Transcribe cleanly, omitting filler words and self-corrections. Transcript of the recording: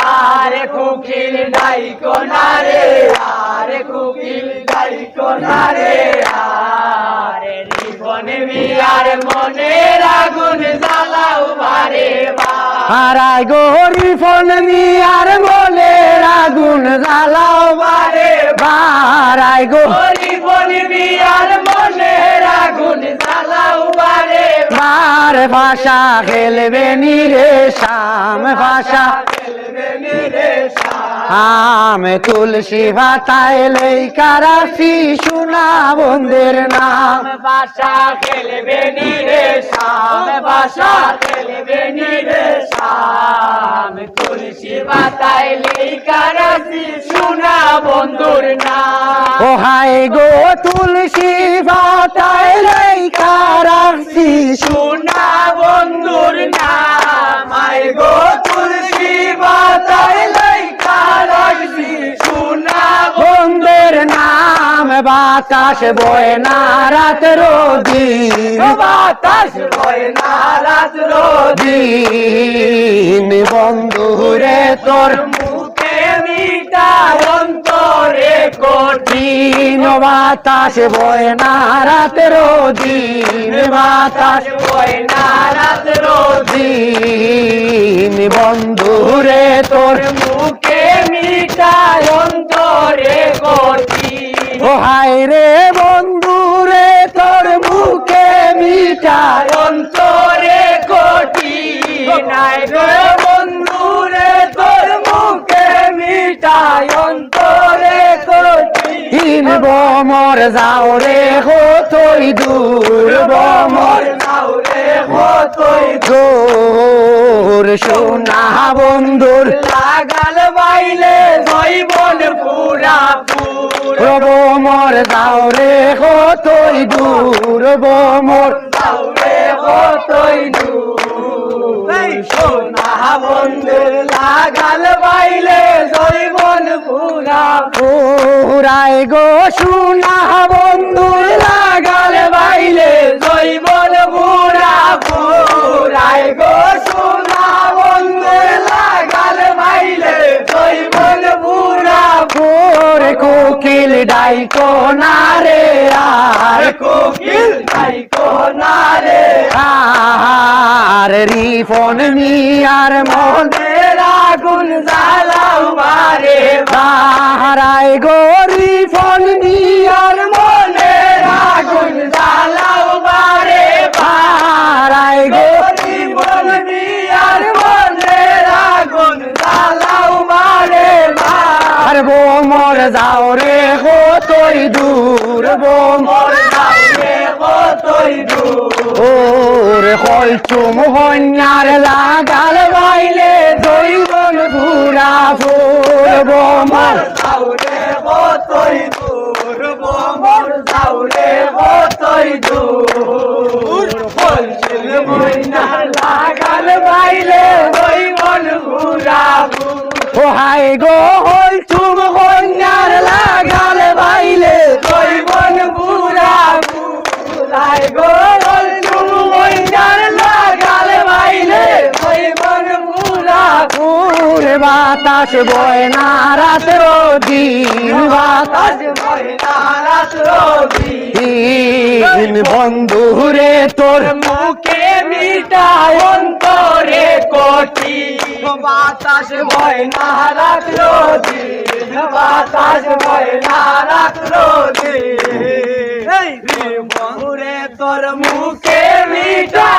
আরে কোকিল ডাইকো না রে আরে কোকিল ডাইকো না রে আরে রিপন মিয়ার মনের আগুন জ্বালাও বারে হারাই গো রিপন মিয়ার মনের আগুন জ্বালাও বারে হারাই গো রিপন মিয়ার মনের আগুন জ্বালাও বারে বার ভাষা খেলবে নি রে শাম ভাষা আমি তুলসী ভাতায় লেখা রাখছি সোনা বন্ধের নাম ভাষা খেলবে নি রে শাম ভাষা খেলবে নি রে শাম তুলসী পাতায় লেখা রাখছি সোনা বন্ধুর নাম ও হাই গো তুলসী ভাতায় লেখা রাখছি সোনা বন্ধুর নাম আই গো তুলসী পাতায় লেখা রাখছি সোনা বন্ধের নাম বাতাস বয় না রাত রোদিন বাতাস বয় না রাত দিন বন্ধুরে তোর মুখে মিটা অন্তরে দিন বাতাস বয় না রাত রোদিন বাতাস বয় না রাত দিন বন্ধুরে তোর মুখে মিটা অন্তরে ও হায় রে বন্ধুরে তোর মুখে মিঠাই অন্তরে কোটি নাই গো বন্ধুরে তোর মুখে মিটাই অন্তরে কোটি বমর যাও রে হতই দূর বমর যাও রে হতই দূর সোনা বন্ধুর লাগাল বাইলে জৈবন পুরা পুর বমর যাও রে হতই দূর বমর যাও রে হতই দূর সোনা বন্ধুর লাগাল বাইলে জৈবন পুরা পুরাই গো সোনা বন্ধুর লাগাল বাইলে জৈবন পুরা পুরাই গো সোনা বন্ধুর লাগাল বাইলে জৈবন পুরা পুর কোকিল ডাইকো না রে আর কোকিল ডাইকো না রে আর রিপন মিয়ার মনের আগুন জ্বালাও বারে হারাই গো রিপন মিয়ার মনের আগুন জ্বালাও বারে হারাই গো জীবন দিয়ার মনের আগুন জ্বালাও বারে আর বোমর যাও রে হতই দূর বোমর কতই দূর ওর কলচুম হন্যার লাগাল বাইলে জৈবন ঘুরা ফুল বোমর যাওরে কতই দূর বোমর যাওরে কতই দূর বলছিল মইনা লাগাল বাইলে জৈবন ঘুরা ও হাই গো কলচুম হন্যার লাগাল বাইলে জৈবন ঘুরা লাই গো মইনার লাগাল বাইলে জৈবন ঘুরা ফুল বাতাস বয় না রাত দিন বাতাস মইনা রাত রবি দিন বন্ধুরে তোর মুখে মিটাই অন্তরে কোটি বাতাস ভয় না রাখলো দিন বাতাস ভয় না রাখলো দিন বন্ধুরে তোর মুখে মিটাই